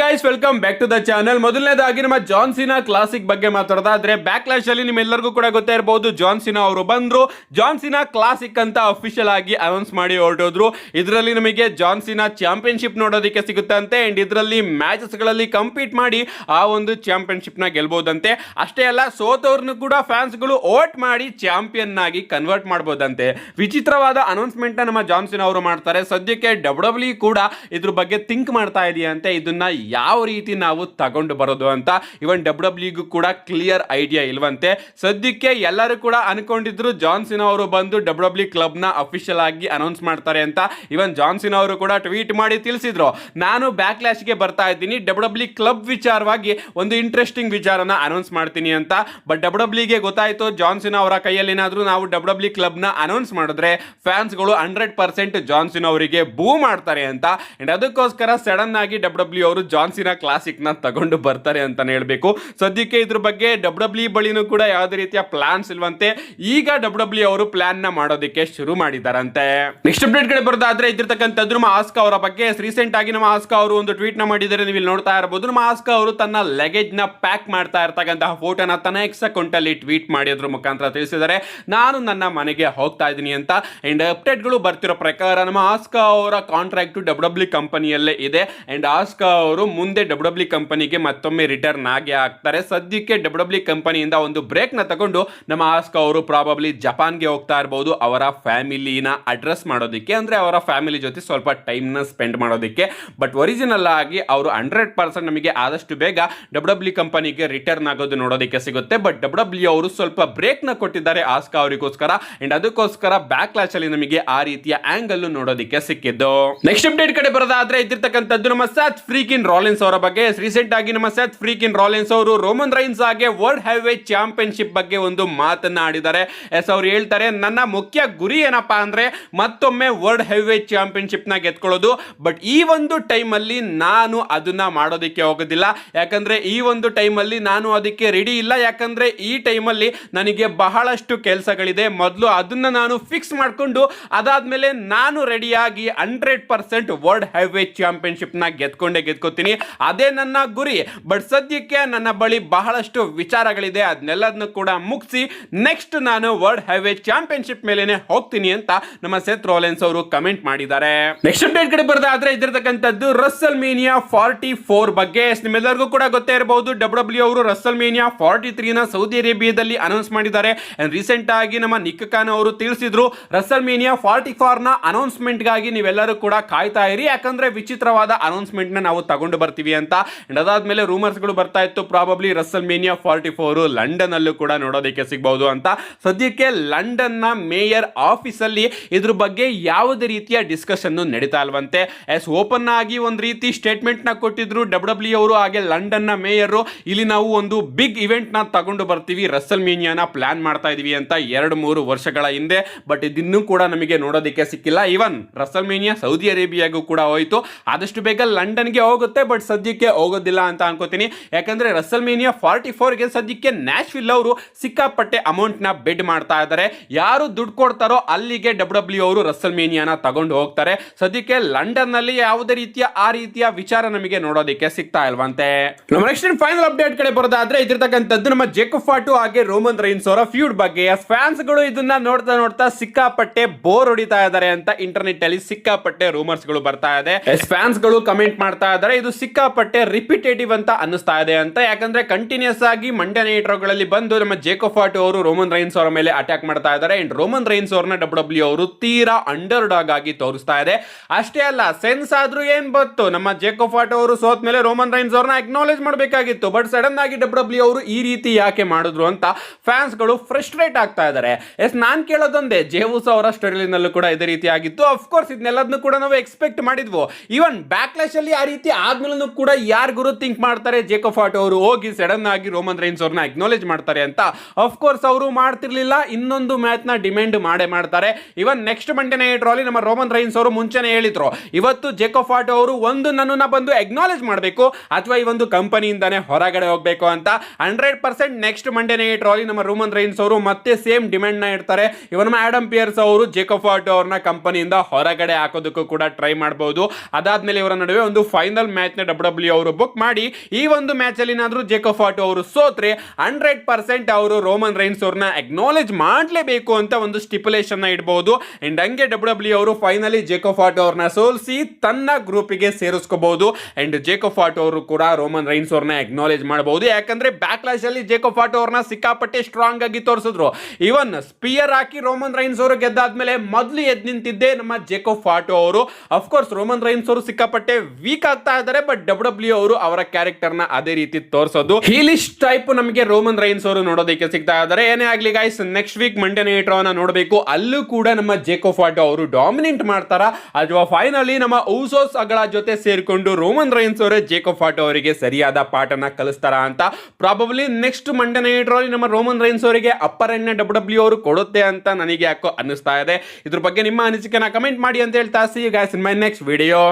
Guys welcome back to the channel. ಮೊದಲನೇದಾಗಿ ನಮ್ಮ John ಸಿನಾ classic ಬಗ್ಗೆ ಮಾತಾಡೋದಾದ್ರೆ ಬ್ಯಾಕ್ಲಾಶ್ ಅಲ್ಲಿ ನಿಮ್ಮೆಲ್ಲರಿಗೂ ಕೂಡ ಗೊತ್ತೇ ಇರಬಹುದು, ಜಾನ್ ಸಿನಾ ಅವರು ಬಂದ್ರು, ಜಾನ್ ಸಿನಾ ಕ್ಲಾಸಿಕ್ ಅಂತ ಅಫಿಷಿಯಲ್ ಆಗಿ ಅನೌನ್ಸ್ ಮಾಡಿ ಹೊರಟೋದ್ರು. ಇದರಲ್ಲಿ ನಮಗೆ ಜಾನ್ ಸಿನಾ ಚಾಂಪಿಯನ್ಶಿಪ್ ನೋಡೋದಕ್ಕೆ ಸಿಗುತ್ತಂತೆ ಅಂಡ್ ಇದರಲ್ಲಿ ಮ್ಯಾಚಸ್ ಗಳಲ್ಲಿ ಕಂಪೀಟ್ ಮಾಡಿ ಆ ಒಂದು ಚಾಂಪಿಯನ್ಶಿಪ್ ನ ಗೆಲ್ಬಹುದಂತೆ. ಅಷ್ಟೇ ಅಲ್ಲ, ಸೋತವ್ರನ್ನು ಕೂಡ ಫ್ಯಾನ್ಸ್ ಗಳು ವೋಟ್ ಮಾಡಿ ಚಾಂಪಿಯನ್ ಆಗಿ ಕನ್ವರ್ಟ್ ಮಾಡಬಹುದಂತೆ. ವಿಚಿತ್ರವಾದ ಅನೌನ್ಸ್ಮೆಂಟ್ ನಮ್ಮ ಜಾನ್ ಸಿನಾ ಅವರು ಮಾಡ್ತಾರೆ. ಸದ್ಯಕ್ಕೆ ಡಬ್ಲ್ಯೂ ಕೂಡ ಇದ್ರ ಬಗ್ಗೆ ಥಿಂಕ್ ಮಾಡ್ತಾ ಇದೆಯಂತೆ, ಇದನ್ನ ಯಾವ ರೀತಿ ನಾವು ತಗೊಂಡು ಬರೋದು ಅಂತ. ಇವನ್ ಡಬ್ಲ್ಯೂಗೂ ಕೂಡ ಕ್ಲಿಯರ್ ಐಡಿಯಾ ಇಲ್ವಂತೆ. ಸದ್ಯಕ್ಕೆ ಎಲ್ಲರೂ ಕೂಡ ಅನ್ಕೊಂಡಿದ್ರು ಜಾನ್ ಸಿನಾ ಅವರು ಬಂದು ಡಬ್ಲ್ಯೂ ಕ್ಲಬ್ ನ ಅಫಿಷಿಯಲ್ ಆಗಿ ಅನೌನ್ಸ್ ಮಾಡ್ತಾರೆ ಅಂತ. ಇವನ್ ಜಾನ್ ಸಿನಾ ಅವರು ಕೂಡ ಟ್ವೀಟ್ ಮಾಡಿ ತಿಳಿಸಿದ್ರು, ನಾನು ಬ್ಯಾಕ್ಲಾಶ್ ಗೆ ಬರ್ತಾ ಇದ್ದೀನಿ, ಡಬ್ಲ್ಯೂ ಕ್ಲಬ್ ವಿಚಾರವಾಗಿ ಒಂದು ಇಂಟ್ರೆಸ್ಟಿಂಗ್ ವಿಚಾರನ ಅನೌನ್ಸ್ ಮಾಡ್ತೀನಿ ಅಂತ. ಬಟ್ ಡಬ್ಲ್ಯೂಗೆ ಗೊತ್ತಾಯ್ತು ಜಾನ್ ಸಿನಾ ಅವರ ಕೈಯಲ್ಲಿ ಏನಾದ್ರೂ ನಾವು ಡಬ್ಲ್ಯೂ ಕ್ಲಬ್ ನ ಅನೌನ್ಸ್ ಮಾಡಿದ್ರೆ ಫ್ಯಾನ್ಸ್ ಗಳು 100% ಜಾನ್ ಸಿನಾ ಅವರಿಗೆ ಬೂ ಮಾಡ್ತಾರೆ ಅಂತ. ಅಂಡ್ ಅದಕ್ಕೋಸ್ಕರ ಸಡನ್ ಆಗಿ ಡಬ್ಲ್ಯೂ ಅವರು ಜಾನ್ ಸಿನಾ ಕ್ಲಾಸಿಕ್ ನ ತಗೊಂಡು ಬರ್ತಾರೆ ಅಂತಾನೆ ಹೇಳ್ಬೇಕು. ಸದ್ಯಕ್ಕೆ ಇದ್ರ ಬಗ್ಗೆ ಡಬ್ಲ್ಯೂ ಬಳಿನೂ ಕೂಡ ಯಾವುದೇ ರೀತಿಯ ಪ್ಲಾನ್ಸ್ ಇಲ್ವಂತೆ. ಈಗ ಡಬ್ಲ್ಯೂ ಅವರು ಪ್ಲಾನ್ ನ ಮಾಡೋದಕ್ಕೆ ಶುರು ಮಾಡಿದಾರಂತೆ. ನೆಕ್ಸ್ಟ್ ಅಪ್ಡೇಟ್ ಕಡೆ ಬರೋದಾದ್ರೆ ಇದ್ದಿರ್ತಕ್ಕಂಥದ್ದು ನಮ್ಮ ಆಸ್ಕಾ ಅವರ ಬಗ್ಗೆ. ರೀಸೆಂಟ್ ಆಗಿ ನಮ್ಮ ಆಸ್ಕಾ ಅವರು ಒಂದು ಟ್ವೀಟ್ ನ ಮಾಡಿದ್ದಾರೆ, ನೀವು ಇಲ್ಲಿ ನೋಡ್ತಾ ಇರಬಹುದು. ನಮ್ಮ ಆಸ್ಕಾ ಅವರು ತನ್ನ ಲಗೇಜ್ ನ ಪ್ಯಾಕ್ ಮಾಡ್ತಾ ಇರ್ತಕ್ಕಂತಹ ಫೋಟೋನ ತನ್ನ ಎಕ್ಸ್ ಅಕೌಂಟ್ ಅಲ್ಲಿ ಟ್ವೀಟ್ ಮಾಡಿದ್ರ ಮುಖಾಂತರ ತಿಳಿಸಿದ್ದಾರೆ, ನಾನು ನನ್ನ ಮನೆಗೆ ಹೋಗ್ತಾ ಇದ್ದೀನಿ ಅಂತ. ಅಂಡ್ ಅಪ್ಡೇಟ್ ಗಳು ಬರ್ತಿರೋ ಪ್ರಕಾರ ನಮ್ಮ ಆಸ್ಕಾ ಅವರ ಕಾಂಟ್ರಾಕ್ಟ್ ಡಬ್ಲ್ಯೂ ಕಂಪನಿಯಲ್ಲೇ ಇದೆ ಅಂಡ್ ಆಸ್ಕಾ ಅವರು ಮುಂದೆ ಡಬ್ಲ್ಯೂ ಕಂಪನಿಗೆ ಮತ್ತೊಮ್ಮೆ ರಿಟರ್ನ್ ಆಗಿ ಆಗ್ತಾರೆ. ಸದ್ಯಕ್ಕೆ ಡಬ್ಲ್ಯೂ ಕಂಪನಿಯಿಂದ ಒಂದು ಬ್ರೇಕ್ ನ ತಗೊಂಡು ನಮ್ಮ ಆಸ್ಕಾ ಅವರು ಪ್ರಾಬಬ್ಲಿ ಜಪಾನ್ಗೆ ಹೋಗ್ತಾ ಇರಬಹುದು, ಅವರ ಫ್ಯಾಮಿಲಿನ ಅಡ್ರೆಸ್ ಮಾಡೋದಕ್ಕೆ, ಅಂದ್ರೆ ಅವರ ಫ್ಯಾಮಿಲಿ ಜೊತೆ ಸ್ವಲ್ಪ ಟೈಮ್ ನ ಸ್ಪೆಂಡ್ ಮಾಡೋದಕ್ಕೆ. ಬಟ್ ಒರಿಜಿನಲ್ ಆಗಿ ಅವರು 100% ನಮಗೆ ಆದಷ್ಟು ಬೇಗ ಡಬ್ಲ್ಯೂ ಕಂಪನಿಗೆ ರಿಟರ್ನ್ ಆಗೋದು ನೋಡೋದಕ್ಕೆ ಸಿಗುತ್ತೆ. ಬಟ್ ಡಬ್ಲ್ಯೂ ಅವರು ಸ್ವಲ್ಪ ಬ್ರೇಕ್ ನ ಕೊಟ್ಟಿದ್ದಾರೆ ಆಸ್ಕಾ ಅವರಿಗೋಸ್ಕರ ಅಂಡ್ ಅದಕ್ಕೋಸ್ಕರ ಬ್ಯಾಕ್ಲಾಶ್ ಅಲ್ಲಿ ನಮಗೆ ಆ ರೀತಿಯ ಆಂಗಲ್ ನೋಡೋದಕ್ಕೆ ಸಿಕ್ಕಿದ್ದು. ನೆಕ್ಸ್ಟ್ ಅಪ್ಡೇಟ್ ಕಡೆ ಬರೋದಾದ್ರೆ ಇದ್ದಿರ್ತಕ್ಕಂಥದ್ದು ನಮ್ಮ ಸೆತ್ ಫ್ರೀಕಿನ್ ರಾಲಿನ್ಸ್ ಅವರ ಬಗ್ಗೆ. ರೀಸೆಂಟ್ ಆಗಿ ನಮ್ಮ ಸೆತ್ ಫ್ರೀಕಿನ್ ರಾಲಿನ್ಸ್ ಅವರು ರೋಮನ್ ರೈನ್ಸ್ ಆಗಿ ವರ್ಲ್ಡ್ ಹೆವಿವೇಟ್ ಚಾಂಪಿಯನ್ಶಿಪ್ ಬಗ್ಗೆ ಒಂದು ಮಾತನ್ನ ಆಡಿದ್ದಾರೆ. ಎಸ್, ಅವ್ರು ಹೇಳ್ತಾರೆ, ನನ್ನ ಮುಖ್ಯ ಗುರಿ ಏನಪ್ಪಾ ಅಂದ್ರೆ ಮತ್ತೊಮ್ಮೆ ವರ್ಲ್ಡ್ ಹೆವಿವೇಟ್ ಚಾಂಪಿಯನ್ಶಿಪ್ ನ ಗೆದ್ಕೊಳ್ಳೋದು. ಬಟ್ ಈ ಒಂದು ಟೈಮ್ ಅಲ್ಲಿ ನಾನು ಅದನ್ನ ಮಾಡೋದಕ್ಕೆ ಹೋಗೋದಿಲ್ಲ, ಯಾಕಂದ್ರೆ ಈ ಒಂದು ಟೈಮ್ ಅಲ್ಲಿ ನಾನು ಅದಕ್ಕೆ ರೆಡಿ ಇಲ್ಲ. ಯಾಕಂದ್ರೆ ಈ ಟೈಮ್ ಅಲ್ಲಿ ನನಗೆ ಬಹಳಷ್ಟು ಕೆಲಸಗಳಿದೆ. ಮೊದಲು ಅದನ್ನ ನಾನು ಫಿಕ್ಸ್ ಮಾಡ್ಕೊಂಡು ಅದಾದ್ಮೇಲೆ ನಾನು ರೆಡಿಯಾಗಿ 100% ವರ್ಲ್ಡ್ ಹೆವಿವೇಟ್ ಚಾಂಪಿಯನ್ಶಿಪ್ ನ ಗೆದ್ಕೋತೀನಿ, ಅದೇ ನನ್ನ ಗುರಿ. ಬಟ್ ಸದ್ಯಕ್ಕೆ ನನ್ನ ಬಳಿ ಬಹಳಷ್ಟು ವಿಚಾರಗಳಿದೆ, ಅದನ್ನೆಲ್ಲದನ್ನು ಕೂಡ ಮುಗಿಸಿ ನೆಕ್ಸ್ಟ್ ನಾನು ವರ್ಲ್ಡ್ ಹೆವಿವೇಟ್ ಚಾಂಪಿಯನ್ಶಿಪ್ ಮೇಲೆನೆ ಹೋಗ್ತೀನಿ ಅಂತ ನಮ್ಮ ಸೆತ್ ರಾಲಿನ್ಸ್ ಅವರು ಕಮೆಂಟ್ ಮಾಡಿದ್ದಾರೆ. ನೆಕ್ಸ್ಟ್ ಅಪ್ಡೇಟ್ ಕಡೆ ಬರೋದಾದ್ರೆ ಇದಿರತಕ್ಕಂಥದ್ದು ರಸಲ್ ಮೇನಿಯಾ 44 ಬಗ್ಗೆ. ನಿಮ್ಮೆಲ್ಲರಿಗೂ ಕೂಡ ಗೊತ್ತೇ ಇರಬಹುದು, ಡಬ್ಲ್ಯೂ ಅವರು ರಸಲ್ ಮೇನಿಯಾ 43 ನ ಸೌದಿ ಅರೇಬಿಯಾದಲ್ಲಿ ಅನೌನ್ಸ್ ಮಾಡಿದ್ದಾರೆ. ರೀಸೆಂಟ್ ಆಗಿ ನಮ್ಮ ನಿಕ್ ಖಾನ್ ಅವರು ತಿಳಿಸಿದ್ರು, ರಸಲ್ ಮೇನಿಯಾ 44 ನ ಅನೌನ್ಸ್ಮೆಂಟ್ ಗಾಗಿ ನೀವೆಲ್ಲರೂ ಕೂಡ ಕಾಯ್ತಾ ಇರಿ, ಯಾಕಂದ್ರೆ ವಿಚಿತ್ರವಾದ ಅನೌನ್ಸ್ಮೆಂಟ್ ನ ನಾವು ತಗೊಂಡು ಬರ್ತೀವಿ ಅಂತ. ಅದಾದ್ಮೇಲೆ ರೂಮರ್ಸ್ ಗಳು ಬರ್ತಾ ಇತ್ತು, ಪ್ರಾಬಬ್ಲಿ ರಸಲ್ ಮೇನಿಯಾ 44 ಲಂಡನ್ ಅಲ್ಲೂ ಕೂಡ ನೋಡೋದಕ್ಕೆ ಸಿಗಬಹುದು ಅಂತ. ಸದ್ಯಕ್ಕೆ ಲಂಡನ್ ನ ಮೇಯರ್ ಆಫೀಸ್ ಅಲ್ಲಿ ಇದ್ರ ಬಗ್ಗೆ ಯಾವುದೇ ರೀತಿಯ ಡಿಸ್ಕಷನ್ ನಡೀತಾ ಇಲ್ವಂತೆ. ಎಸ್, ಓಪನ್ ಆಗಿ ಒಂದು ರೀತಿ ಸ್ಟೇಟ್ಮೆಂಟ್ ನ ಕೊಟ್ಟಿದ್ರು ಡಬ್ಲ್ಯೂ ಅವರು, ಹಾಗೆ ಲಂಡನ್ ನ ಮೇಯರ್, ಇಲ್ಲಿ ನಾವು ಒಂದು ಬಿಗ್ ಇವೆಂಟ್ ನ ತಗೊಂಡು ಬರ್ತೀವಿ, ರಸಲ್ ಮೇನಿಯಾನ ಪ್ಲಾನ್ ಮಾಡ್ತಾ ಇದೀವಿ ಅಂತ 2-3 ವರ್ಷಗಳ ಹಿಂದೆ. ಬಟ್ ಇದನ್ನು ಕೂಡ ನಮಗೆ ನೋಡೋದಕ್ಕೆ ಸಿಕ್ಕಿಲ್ಲ. ಇವನ್ ರಸಲ್ ಮೇನಿಯಾ ಸೌದಿ ಅರೇಬಿಯಾಗೂ ಕೂಡ ಹೋಯ್ತು, ಆದಷ್ಟು ಬೇಗ ಲಂಡನ್ಗೆ ಹೋಗುತ್ತೆ, ಬಟ್ ಸದ್ಯಕ್ಕೆ ಹೋಗೋದಿಲ್ಲ ಅಂತ ಅನ್ಕೋತೀನಿ. ಯಾಕಂದ್ರೆ ರಸಲ್ ಮೇನಿಯಾ 44 ಗೆ ಸದ್ಯಕ್ಕೆ ನ್ಯಾಶ್ವಿಲ್ ಅವರು ಸಿಕ್ಕಾಪಟ್ಟೆ ಅಮೌಂಟ್ ನ ಬೆಡ್ ಮಾಡ್ತಾ ಇದ್ದಾರೆ. ಯಾರು ದುಡ್ಡು ಕೊಡ್ತಾರೋ ಅಲ್ಲಿಗೆ ಡಬ್ಲ್ಯೂ ಅವರು ರಸಲ್ ಮೇನಿಯಾನ ತಗೊಂಡು ಹೋಗ್ತಾರೆ. ಸದ್ಯಕ್ಕೆ ಲಂಡನ್ ನಲ್ಲಿ ಯಾವುದೇ ರೀತಿಯ ವಿಚಾರ ನಮಗೆ ನೋಡೋದಕ್ಕೆ ಸಿಗ್ತಾ ಇಲ್ವಂತೆ. ನಮ್ಮ ನೆಕ್ಸ್ಟ್ ಫೈನಲ್ ಅಪ್ಡೇಟ್ ಕಡೆ ಬರೋದಾದ್ರೆ ಇದಿರ್ತಕ್ಕಂಥದ್ದು ನಮ್ಮ ಜೇಕಬ್ ಫಾಟು ಹಾಗೆ ರೋಮನ್ ರೈನ್ಸ್ ಅವರ ಫ್ಯೂಡ್ ಬಗ್ಗೆ. ಫ್ಯಾನ್ಸ್ ಗಳು ಇದನ್ನ ನೋಡ್ತಾ ಸಿಕ್ಕಾಪಟ್ಟೆ ಬೋರ್ ಹೊಡಿತಾ ಇದ್ದಾರೆ ಅಂತ ಇಂಟರ್ನೆಟ್ ಅಲ್ಲಿ ಸಿಕ್ಕಾಪಟ್ಟೆ ರೂಮರ್ಸ್ ಗಳು ಬರ್ತಾ ಇದೆ. ಫ್ಯಾನ್ಸ್ ಗಳು ಕಮೆಂಟ್ ಮಾಡ್ತಾ ಇದ್ದಾರೆ, ಇದು ಸಿಕ್ಕಾಪಟ್ಟೆ ರಿಪಿಟೇಟಿವ್ ಅಂತ ಅನ್ನಿಸ್ತಾ ಇದೆ ಅಂತ. ಯಾಕಂದ್ರೆ ಕಂಟಿನ್ಯೂಸ್ ಆಗಿ ಮಂಡ್ಯ ನೈಟ್ ಗಳಲ್ಲಿ ಬಂದು ನಮ್ಮ ಜೇಕಬ್ ಫಾಟು ಅವರು ರೋಮನ್ ರೈನ್ಸ್ ಅವರ ಮೇಲೆ ಅಟ್ಯಾಕ್ ಮಾಡ್ತಾ ಇದ್ದಾರೆ. ಅಂಡ್ ರೋಮನ್ ರೈನ್ಸ್ ಅವ್ರನ್ನ ಡಬ್ಲ್ಯೂ ಅವರು ತೀರಾ ಅಂಡರ್ ಡಾಗ್ ಆಗಿ ತೋರಿಸ್ತಾ ಇದೆ. ಅಷ್ಟೇ ಅಲ್ಲ, ಸೆನ್ಸ್ ಆದ್ರೂ ಏನ್ ಬಂತು, ನಮ್ಮ ಜೇಕಬ್ ಫಾಟು ಅವರು ಸೋತ್ ಮೇಲೆ ರೋಮನ್ ರೈನ್ಸ್ ಅವ್ರನ್ನ ಅಕ್ನಾಲೇಜ್ ಮಾಡಬೇಕಾಗಿತ್ತು. ಬಟ್ ಸಡನ್ ಆಗಿ ಡಬ್ಲ್ಯೂ ಅವರು ಈ ರೀತಿ ಯಾಕೆ ಮಾಡಿದ್ರು ಅಂತ ಫ್ಯಾನ್ಸ್ ಗಳು ಫ್ರಸ್ಟ್ರೇಟ್ ಆಗ್ತಾ ಇದ್ದಾರೆ. ಎಸ್, ನಾನ್ ಕೇಳೋದೊಂದೇ, ಜೇವುಸ್ ಅವರ ಸ್ಟೋರಿನಲ್ಲೂ ಕೂಡ ಇದೇ ರೀತಿ ಆಗಿತ್ತು. ಅಫ್ಕೋರ್ಸ್ ಇದನ್ನೆಲ್ಲದನ್ನು ಕೂಡ ನಾವು ಎಕ್ಸ್ಪೆಕ್ಟ್ ಮಾಡಿದ್ವು. ಇವನ್ ಬ್ಯಾಕ್ಲಾಶ್ ಅಲ್ಲಿ ಆ ರೀತಿ ಆದ್ಮೇಲೂ ಕೂಡ ಯಾರು ಗುರು ಥಿಂಕ್ ಮಾಡ್ತಾರೆ ಜೇಕಬ್ ಫಾಟು ಅವರು ಹೋಗಿ ಸಡನ್ ಆಗಿ ರೋಮನ್ ರೈನ್ಸ್ ಅವ್ರನ್ನ ಅಕ್ನಾಲೇಜ್ ಮಾಡ್ತಾರೆ ಅಂತ. ಅಫ್ಕೋರ್ಸ್ ಅವರು ಮಾಡ್ತಿರ್ಲಿಲ್ಲ, ಇನ್ನೊಂದು ಮ್ಯಾಚ್ ನ ಡಿಮ್ಯಾಂಡ್ ಮಾಡ್ತಾರೆ. ಇವನ್ ನೆಕ್ಸ್ಟ್ ಮಂಡೇ ನೈಟ್ ರಾಲಿ ನಮ್ಮ ರೋಮನ್ ರೈನ್ಸ್ ಅವರು ಮುಂಚೆನೆ ಹೇಳಿದ್ರು, ಇವತ್ತು ಜೇಕಬ್ ಫಾಟು ಅವರು ಒಂದು ನನ್ನನ್ನ ಬಂದು ಅಕ್ನಾಲೇಜ್ ಮಾಡಬೇಕು ಅಥವಾ ಈ ಒಂದು ಕಂಪನಿಯಿಂದಾನೆ ಹೊರಗಡೆ ಹೋಗ್ಬೇಕು ಅಂತ. 100% ನೆಕ್ಸ್ಟ್ ಮಂಡೇ ನೈಟ್ ರಾಲಿ ನಮ್ಮ ರೋಮನ್ ರೈನ್ಸ್ ಅವರು ಮತ್ತೆ ಸೇಮ್ ಡಿಮ್ಯಾಂಡ್ ನ ಇಡ್ತಾರೆ. ಇವನ್ ಆಡಮ್ ಪಿಯರ್ಸ್ ಅವರು ಜೇಕಬ್ ಫಾಟು ಅವ್ರನ್ನ ಕಂಪನಿಯಿಂದ ಹೊರಗಡೆ ಹಾಕೋದಕ್ಕೂ ಕೂಡ ಟ್ರೈ ಮಾಡಬಹುದು. ಅದಾದ್ಮೇಲೆ ಇವರ ನಡುವೆ ಒಂದು ಫೈನಲ್ ಮ್ಯಾಚ್ ನ ಡಬ್ಲ್ಯೂ ಅವರು ಬುಕ್ ಮಾಡಿ ಈ ಒಂದು ಮ್ಯಾಚ್ ಅಲ್ಲಿ ಏನಾದ್ರೂ ಜೇಕೋಬ್ ಫಾಟು ಅವರು ಸೋತ್ರೆ 100% ಅವರು ರೋಮನ್ ರೈನ್ಸ್ ಅವ್ರನ್ನ ಅಕ್ನಾಲೇಜ್ ಮಾಡಲೇಬೇಕು ಅಂತ ಒಂದು ಸ್ಟಿಪ್ಯುಲೇಷನ್ ನ ಇಡಬಹುದು. ಅಂಡ್ ಹಂಗೆ ಡಬ್ಲ್ಯೂ ಅವರು ಫೈನಲಿ ಜೇಕೋಬ್ ಫಾಟು ಅವ್ರನ್ನ ಸೋಲಿಸಿ ತನ್ನ ಗ್ರೂಪಿಗೆ ಸೇರಿಸ್ಕೋಬಹುದು. ಅಂಡ್ ಜೇಕೋಬ್ ಫಾಟು ಅವರು ಕೂಡ ರೋಮನ್ ರೈನ್ಸ್ ಅವ್ರನ್ನ ಅಕ್ನಾಲೇಜ್ ಮಾಡಬಹುದು. ಯಾಕಂದ್ರೆ ಬ್ಯಾಕ್ಲಾಶ್ ಅಲ್ಲಿ ಜೇಕೋಬ್ ಫಾಟು ಅವ್ರನ್ನ ಸಿಕ್ಕಾಪಟ್ಟೆ ಸ್ಟ್ರಾಂಗ್ ಆಗಿ ತೋರಿಸಿದ್ರು. ಇವನ್ ಸ್ಪಿಯರ್ ಹಾಕಿ ರೋಮನ್ ರೈನ್ಸ್ ಅವರು ಗೆದ್ದಾದ್ಮೇಲೆ ಮೊದಲು ಎದ್ದು ನಿಂತಿದ್ದೆ ನಮ್ಮ ಜೇಕೋಬ್ ಫಾಟು ಅವರು. ಅಫ್ಕೋರ್ಸ್ ರೋಮನ್ ರೈನ್ಸ್ ಅವರು ಸಿಕ್ಕಾಪಟ್ಟೆ ವೀಕ್ ಆಗ್ತಾ ಇದ್ದಾರೆ, ಬಟ್ ಡಬ್ಲ್ಯೂ ಅವರು ಅವರ ಕ್ಯಾರೆಕ್ಟರ್ ನ ಅದೇ ರೀತಿ ತೋರಿಸೋದು ಹೀಲಿಶ್ ಟೈಪ್ ನಮಗೆ ರೋಮನ್ ರೈನ್ಸ್ ಅವರು ನೋಡೋದಕ್ಕೆ ಸಿಗ್ತಾ ಇದ್ದಾರೆ. ಏನೇ ಆಗ್ಲಿ guys, next week Monday night Raw ನೋಡಬೇಕು. ಅಲ್ಲೂ ಕೂಡ ನಮ್ಮ ಜೇಕೋಬ್ ಫಾಟು ಅವರು ಡಾಮಿನೆಂಟ್ ಮಾಡ್ತಾರ ಅಥವಾ ಫೈನಲಿ ನಮ್ಮ ಊಸೋಸ್ ಗಳ ಜೊತೆ ಸೇರಿಕೊಂಡು ರೋಮನ್ ರೈನ್ಸ್ ಅವರೇ ಜೇಕೋಬ್ ಫಾಟು ಅವರಿಗೆ ಸರಿಯಾದ ಪಾಠನ ಕಲಿಸ್ತಾರ ಅಂತ ಪ್ರಾಬಬ್ಲಿ ನೆಕ್ಸ್ಟ್ ಮಂಡೇ ನೈಟ್ ರಾ ನಮ್ಮ ರೋಮನ್ ರೈನ್ಸ್ ಅವರಿಗೆ ಅಪ್ಪರ್ ಎಂಡ್ ಡಬ್ಲ್ಯೂ ಅವರು ಕೊಡುತ್ತೆ ಅಂತ ನನಗೆ ಯಾಕೋ ಅನ್ನಿಸ್ತಾ ಇದೆ. ಇದ್ರ ಬಗ್ಗೆ ನಿಮ್ಮ ಅನಿಸಿಕೆನ ಕಮೆಂಟ್ ಮಾಡಿ ಅಂತ ಹೇಳ್ತಾ see you guys in my next video.